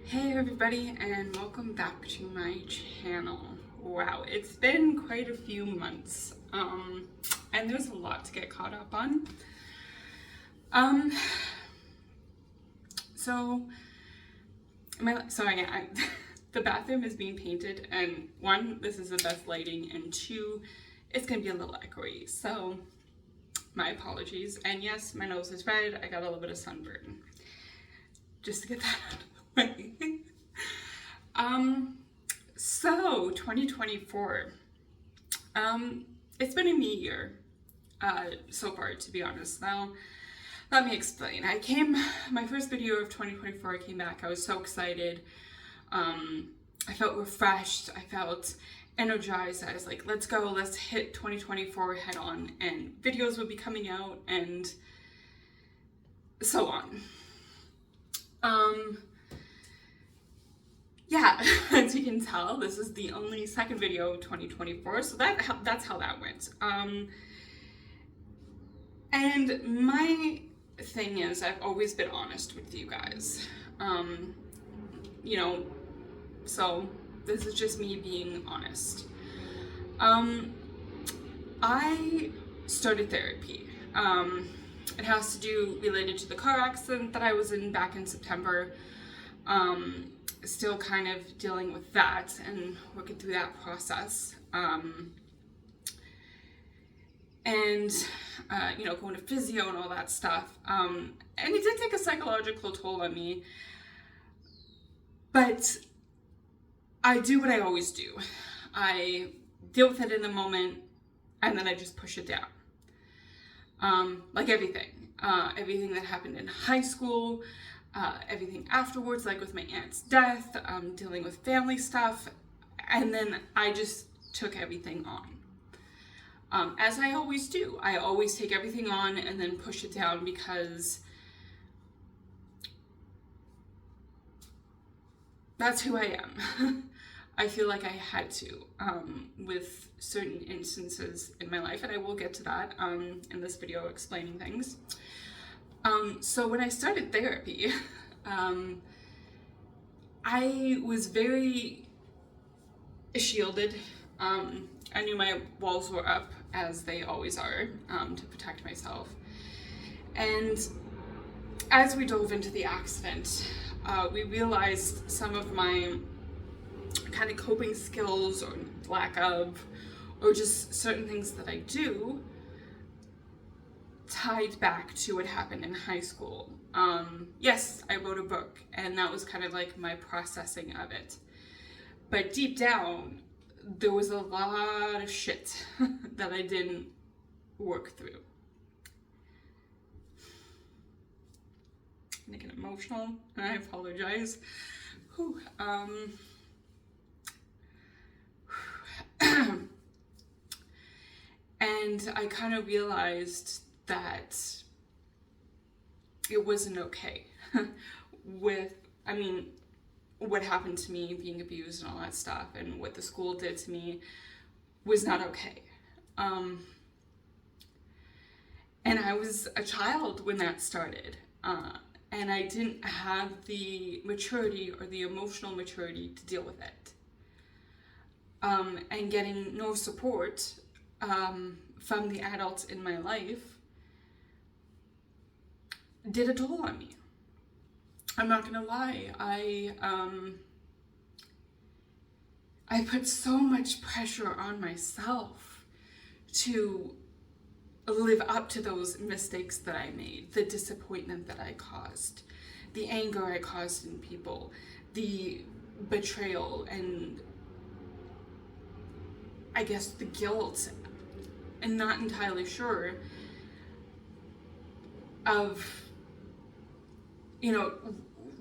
Hey everybody, and welcome back to my channel. Wow, it's been quite a few months, and there's a lot to get caught up on. So the bathroom is being painted, and one, this is the best lighting, and two, it's gonna be a little echoey, so my apologies. And yes, my nose is red, I got a little bit of sunburn. Just to get that out of the way. So 2024, it's been a me year, so far, to be honest. Now, let me explain. My first video of 2024, I came back, I was so excited. I felt refreshed, I felt energized. I was like, let's go, let's hit 2024 head on, and videos would be coming out, and so on. Yeah, as you can tell, this is the only second video of 2024, so that's how that went. And my thing is, I've always been honest with you guys. So this is just me being honest. I started therapy. It has to do related to the car accident that I was in back in September. Still kind of dealing with that and working through that process. Going to physio and all that stuff. And it did take a psychological toll on me. But I do what I always do. I deal with it in the moment, and then I just push it down. Like everything that happened in high school, everything afterwards, like with my aunt's death, dealing with family stuff, and then I just took everything on. As I always do. I always take everything on and then push it down because that's who I am. I feel like I had to, with certain instances in my life, and I will get to that in this video explaining things. So when I started therapy, I was very shielded. I knew my walls were up, as they always are, to protect myself. And as we dove into the accident, we realized some of my kind of coping skills, or lack of, or just certain things that I do, tied back to what happened in high school. Yes, I wrote a book, and that was kind of like my processing of it. But deep down, there was a lot of shit that I didn't work through. I'm getting emotional, and I apologize. Whew. And I kind of realized that it wasn't okay what happened to me, being abused and all that stuff, and what the school did to me was not okay. And I was a child when that started, and I didn't have the maturity or the emotional maturity to deal with it. And getting no support from the adults in my life did a toll on me. I'm not gonna lie, I put so much pressure on myself to live up to those mistakes that I made, the disappointment that I caused, the anger I caused in people, the betrayal, and I guess the guilt, and not entirely sure of,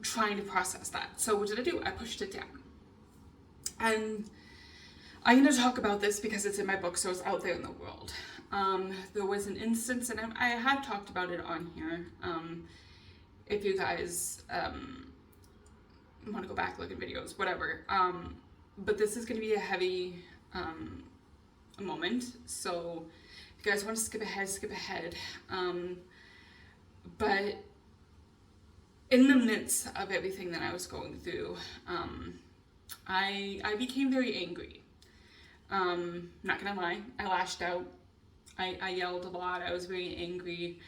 trying to process that. So what did I do? I pushed it down. And I'm going to talk about this because it's in my book, so it's out there in the world. There was an instance, and I have talked about it on here. If you guys want to go back, look at videos, whatever. But this is going to be a heavy moment, so if you guys want to skip ahead, skip ahead. But in the midst of everything that I was going through, I became very angry. Not gonna lie, I lashed out. I yelled a lot. I was very angry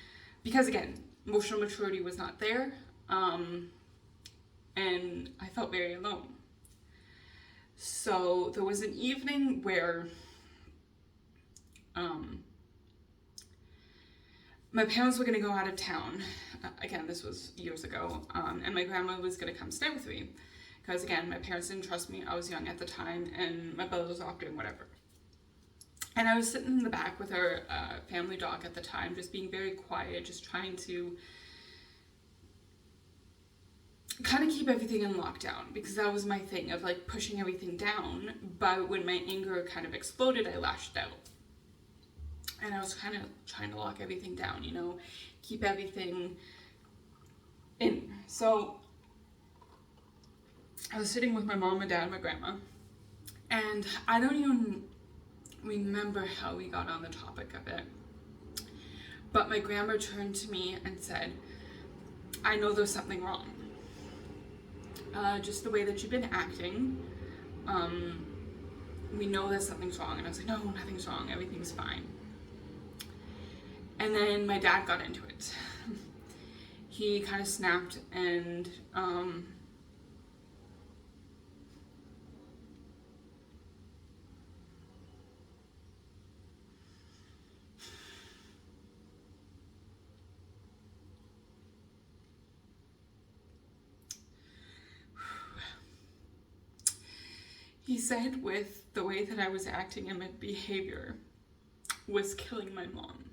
because, again, emotional maturity was not there, and I felt very alone. So there was an evening where my parents were going to go out of town. Again, this was years ago, and my grandma was going to come stay with me because, again, my parents didn't trust me. I was young at the time, and my brother was off doing whatever. And I was sitting in the back with our family dog at the time, just being very quiet, just trying to kind of keep everything in lockdown, because that was my thing of like pushing everything down. But when my anger kind of exploded, I lashed out. And I was kind of trying to lock everything down, you know, keep everything in. So I was sitting with my mom, my dad, and my grandma, and I don't even remember how we got on the topic of it. But my grandma turned to me and said, I know there's something wrong. Just the way that you've been acting, we know that something's wrong. And I was like, no, nothing's wrong, everything's fine. And then my dad got into it. He kind of snapped and he said with the way that I was acting and my behavior was killing my mom.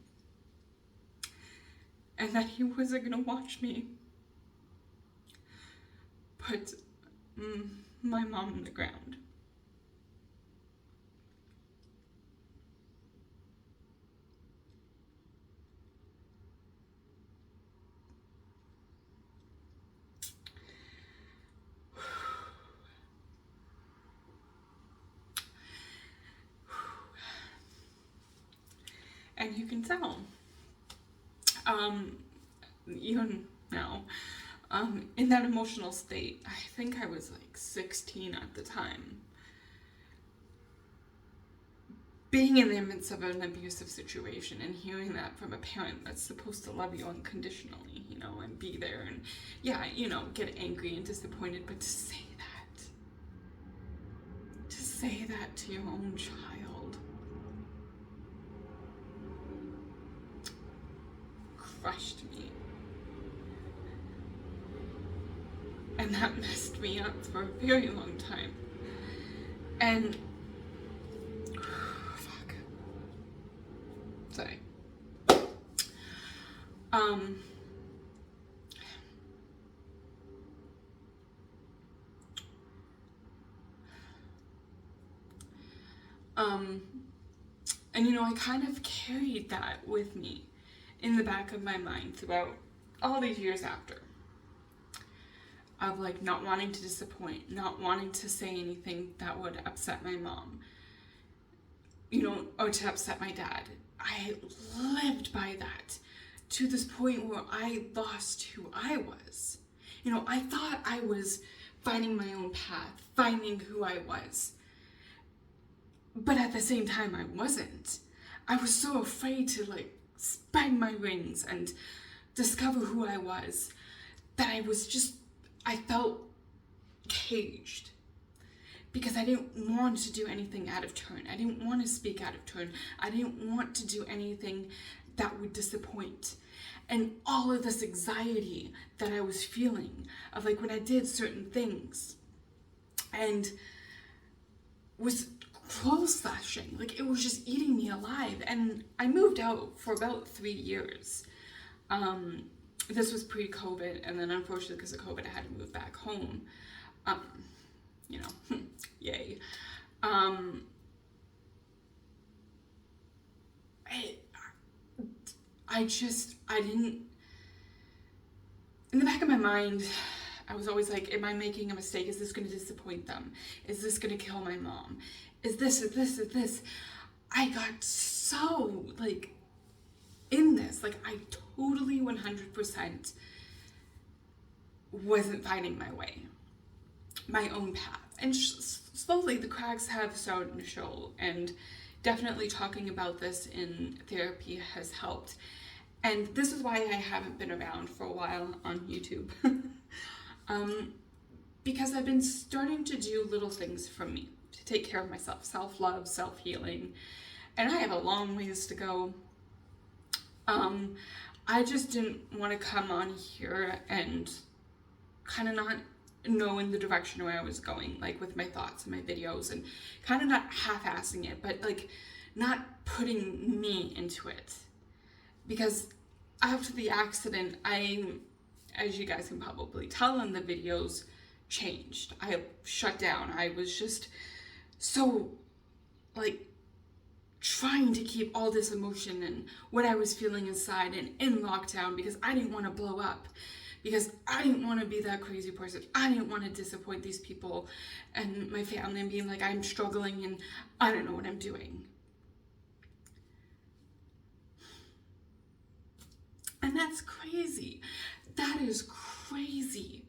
And that he wasn't gonna watch me put my mom in the ground. And you can tell, even now, in that emotional state, I think I was like 16 at the time, being in the midst of an abusive situation and hearing that from a parent that's supposed to love you unconditionally, you know, and be there, and yeah, you know, get angry and disappointed, but to say that to your own child crushed me. And that messed me up for a very long time. And fuck. Sorry. And you know, I kind of carried that with me in the back of my mind throughout all these years after, of like not wanting to disappoint, not wanting to say anything that would upset my mom, you know, or to upset my dad. I lived by that to this point where I lost who I was. You know, I thought I was finding my own path, finding who I was. But at the same time, I wasn't. I was so afraid to like spread my wings and discover who I was that I felt caged, because I didn't want to do anything out of turn. I didn't want to speak out of turn. I didn't want to do anything that would disappoint. And all of this anxiety that I was feeling of like when I did certain things and was clothes-slashing, like it was just eating me alive. And I moved out for about 3 years. This was pre-COVID, and then unfortunately because of COVID I had to move back home. You know, yay. I didn't, in the back of my mind, I was always like, am I making a mistake? Is this going to disappoint them? Is this going to kill my mom? Is this? I got so, like, in this. Like, I totally 100% wasn't finding my way, my own path. And slowly the cracks have started to show, and definitely talking about this in therapy has helped. And this is why I haven't been around for a while on YouTube. Because I've been starting to do little things for me to take care of myself, self-love, self-healing, and I have a long ways to go. I just didn't want to come on here and kind of not know in the direction where I was going, like with my thoughts and my videos, and kind of not half-assing it, but like not putting me into it. Because after the accident, as you guys can probably tell in the videos, changed. I shut down. I was just so like trying to keep all this emotion and what I was feeling inside and in lockdown, because I didn't want to blow up, because I didn't want to be that crazy person. I didn't want to disappoint these people and my family and being like, I'm struggling and I don't know what I'm doing. And that's crazy. That is crazy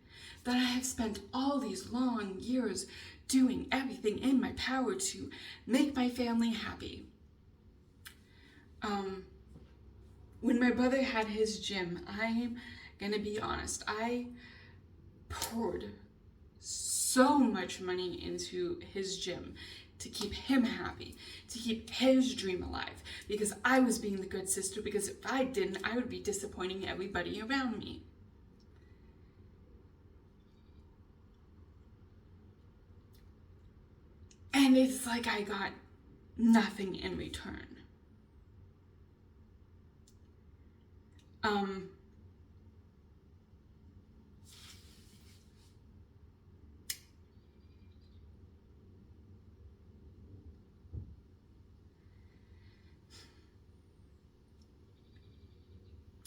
that I have spent all these long years doing everything in my power to make my family happy. When my brother had his gym, I'm gonna be honest, I poured so much money into his gym to keep him happy, to keep his dream alive, because I was being the good sister, because if I didn't, I would be disappointing everybody around me. And it's like I got nothing in return.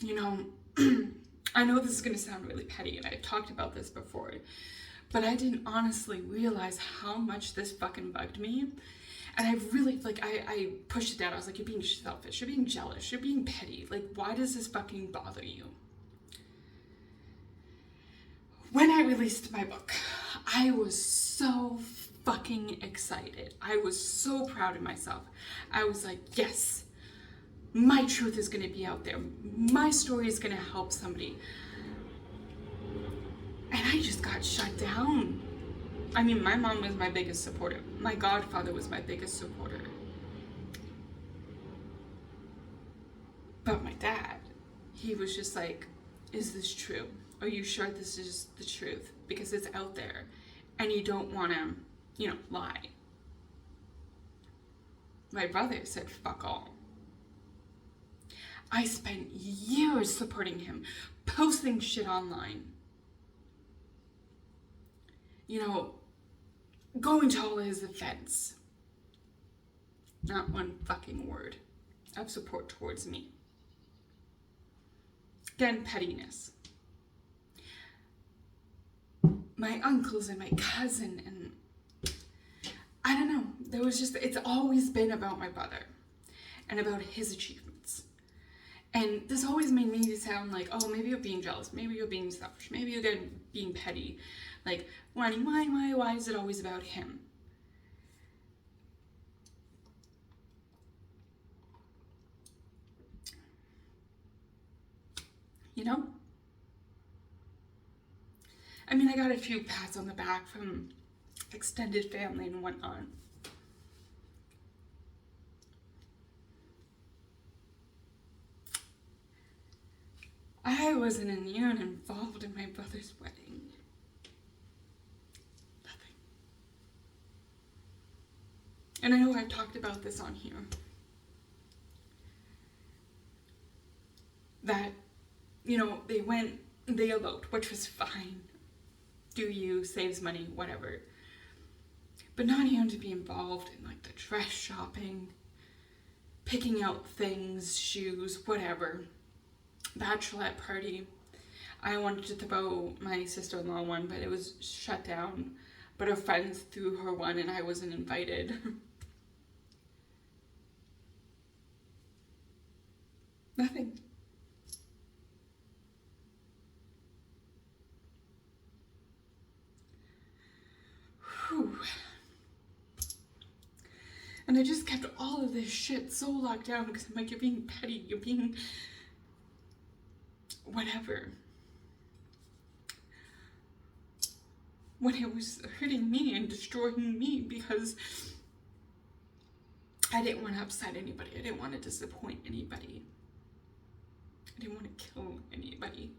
You know, I know this is going to sound really petty, and I've talked about this before, but I didn't honestly realize how much this fucking bugged me. And I really, like, I pushed it down. I was like, you're being selfish, you're being jealous, you're being petty. Like, why does this fucking bother you? When I released my book, I was so fucking excited. I was so proud of myself. I was like, yes, my truth is going to be out there. My story is going to help somebody. And I just got shut down. I mean, my mom was my biggest supporter. My godfather was my biggest supporter. But my dad, he was just like, is this true? Are you sure this is the truth? Because it's out there and you don't want to, lie. My brother said, fuck all. I spent years supporting him, posting shit online. Going to all his events. Not one fucking word of support towards me. Again, pettiness. My uncles and my cousin, and I don't know. It's always been about my brother and about his achievements. And this always made me sound like, oh, maybe you're being jealous, maybe you're being selfish, maybe you're being petty. Like, why is it always about him? I mean, I got a few pats on the back from extended family and whatnot. I wasn't even involved in my brother's wedding. Nothing. And I know I've talked about this on here. That, they eloped, which was fine. Do you, saves money, whatever. But not even to be involved in like the dress shopping, picking out things, shoes, whatever. Bachelorette party. I wanted to throw my sister-in-law one, but it was shut down. But her friends threw her one and I wasn't invited. Nothing. Whew. And I just kept all of this shit so locked down because I'm like, you're being petty, you're being whatever. When it was hurting me and destroying me because I didn't want to upset anybody. I didn't want to disappoint anybody. I didn't want to kill anybody.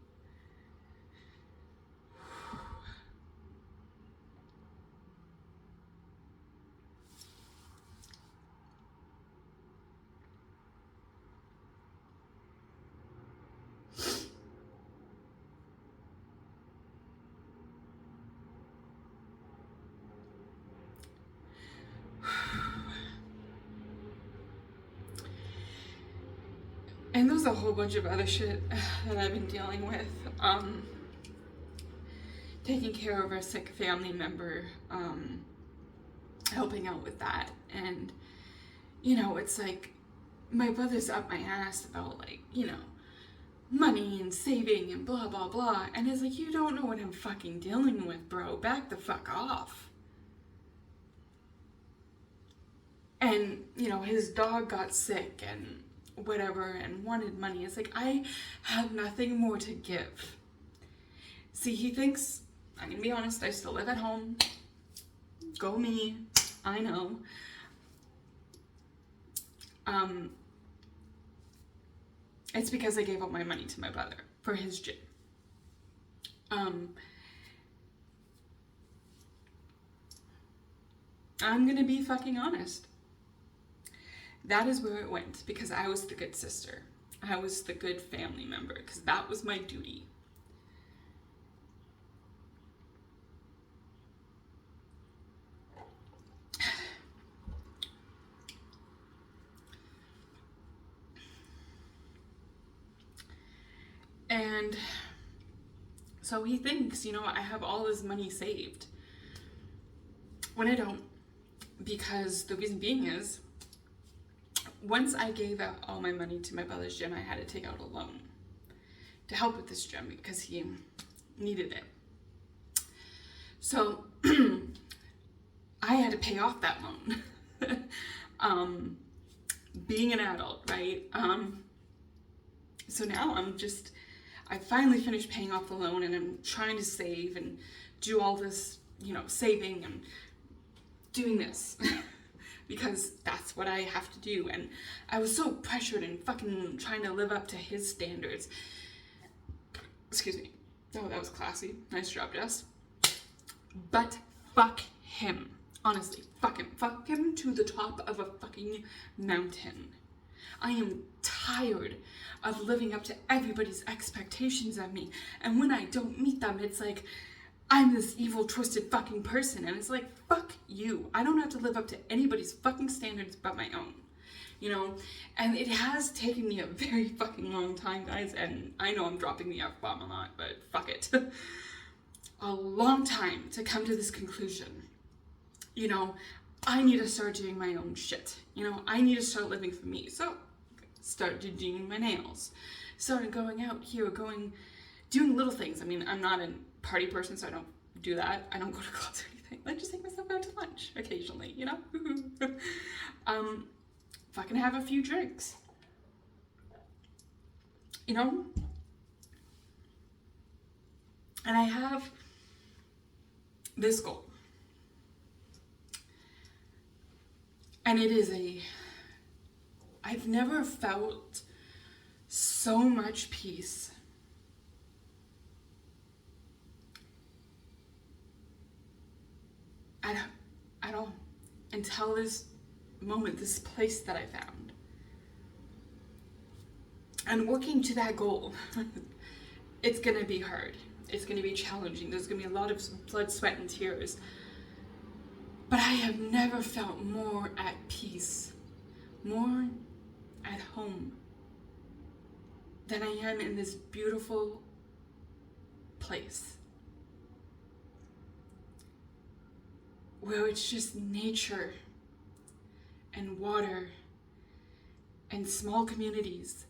And there's a whole bunch of other shit that I've been dealing with. Taking care of a sick family member, helping out with that. And, you know, it's like, my brother's up my ass about, like, you know, money and saving and blah, blah, blah. And it's like, you don't know what I'm fucking dealing with, bro. Back the fuck off. And, you know, his dog got sick and whatever and wanted money. It's like, I have nothing more to give. See, he thinks, I'm gonna be honest, I still live at home. Go me. I know. It's because I gave up my money to my brother for his gym. I'm gonna be fucking honest. That is where it went, because I was the good sister. I was the good family member, because that was my duty. And so he thinks, you know, I have all this money saved, when I don't, because the reason being is, once I gave out all my money to my brother's gym, I had to take out a loan to help with this gym because he needed it. So I had to pay off that loan. Being an adult, right? So now I finally finished paying off the loan, and I'm trying to save and do all this, you know, saving and doing this. Because that's what I have to do. And I was so pressured and fucking trying to live up to his standards. Excuse me. Oh, that was classy. Nice job, Jess. But fuck him. Honestly, fuck him. Fuck him to the top of a fucking mountain. I am tired of living up to everybody's expectations of me. And when I don't meet them, it's like, I'm this evil, twisted fucking person. And it's like, fuck you. I don't have to live up to anybody's fucking standards but my own. You know? And it has taken me a very fucking long time, guys. And I know I'm dropping the F-bomb a lot, but fuck it. A long time to come to this conclusion. You know, I need to start doing my own shit. You know, I need to start living for me. So, started doing my nails. Started going out here, doing little things. I mean, I'm not a party person, so I don't do that. I don't go to clubs or anything. I just take myself out to lunch occasionally, you know? Fucking have a few drinks. You know? And I have this goal. And it is I've never felt so much peace at all until this moment, this place that I found. And working to that goal, it's gonna be hard. It's gonna be challenging. There's gonna be a lot of blood, sweat, and tears. But I have never felt more at peace, more at home than I am in this beautiful place. Where it's just nature and water and small communities.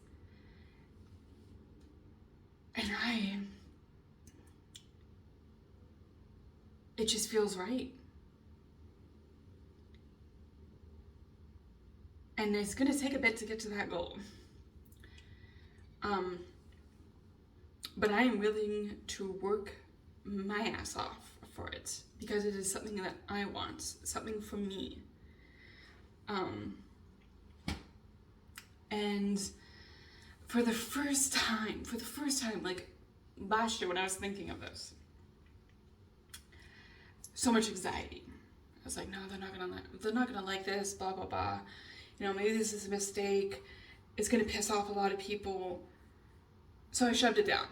And it just feels right. And it's going to take a bit to get to that goal. But I am willing to work my ass off for it because it is something that I want, something for me. And for the first time, like last year when I was thinking of this, so much anxiety. I was like, no, they're not gonna like this, blah, blah, blah. You know, maybe this is a mistake. It's gonna piss off a lot of people. So I shoved it down.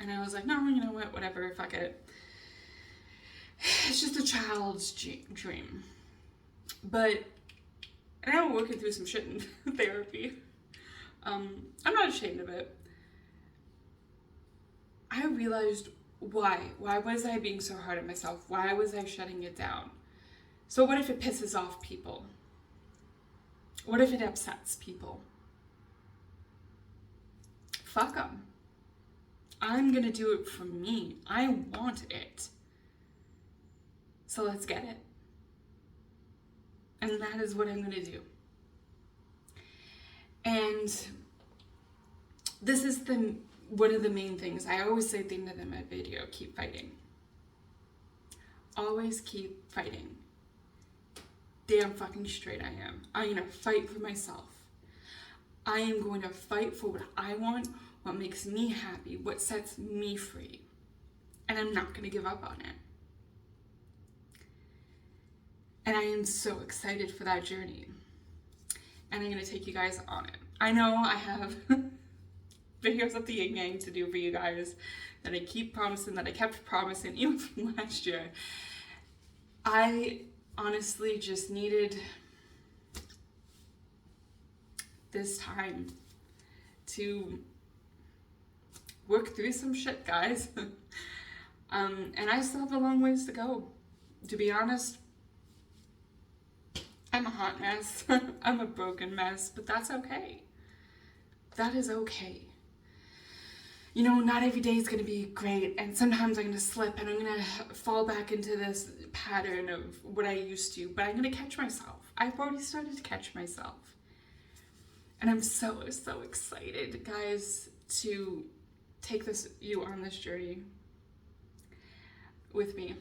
And I was like, no, you know what, whatever, fuck it. It's just a child's dream. But now I'm working through some shit in therapy. I'm not ashamed of it. I realized why was I being so hard on myself? Why was I shutting it down? So what if it pisses off people? What if it upsets people? Fuck them. I'm gonna do it for me. I want it. So let's get it. And that is what I'm gonna do. And this is one of the main things. I always say at the end of my video, keep fighting. Always keep fighting. Damn fucking straight I am. I'm gonna fight for myself. I am going to fight for what I want, what makes me happy, what sets me free. And I'm not gonna give up on it. And I am so excited for that journey. And I'm gonna take you guys on it. I know I have videos of the yin yang to do for you guys that I keep promising, that I kept promising even from last year. I honestly just needed this time to work through some shit, guys. And I still have a long ways to go. To be honest, I'm a hot mess. I'm a broken mess, but that's okay. That is okay. You know, not every day is going to be great, and sometimes I'm going to slip and I'm going to fall back into this pattern of what I used to, but I'm going to catch myself. I've already started to catch myself. And I'm so excited, guys, to take you on this journey with me.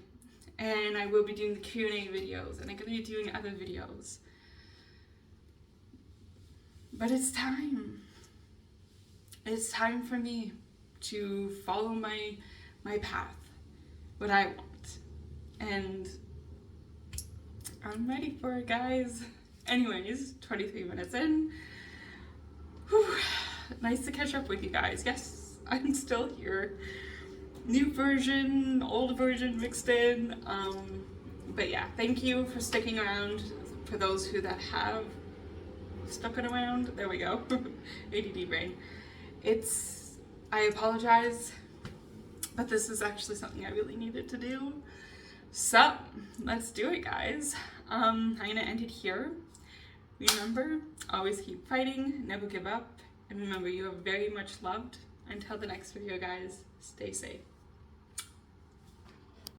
And I will be doing the Q&A videos, and I'm going to be doing other videos. But it's time. It's time for me to follow my path, what I want. And I'm ready for it, guys. Anyways, 23 minutes in. Whew. Nice to catch up with you guys. Yes, I'm still here. New version, old version mixed in. But yeah, thank you for sticking around. For those who that have stuck it around, there we go. ADD brain. I apologize, but this is actually something I really needed to do. So let's do it, guys. I'm gonna end it here. Remember, always keep fighting, never give up, and remember, you are very much loved. Until the next video, guys, stay safe.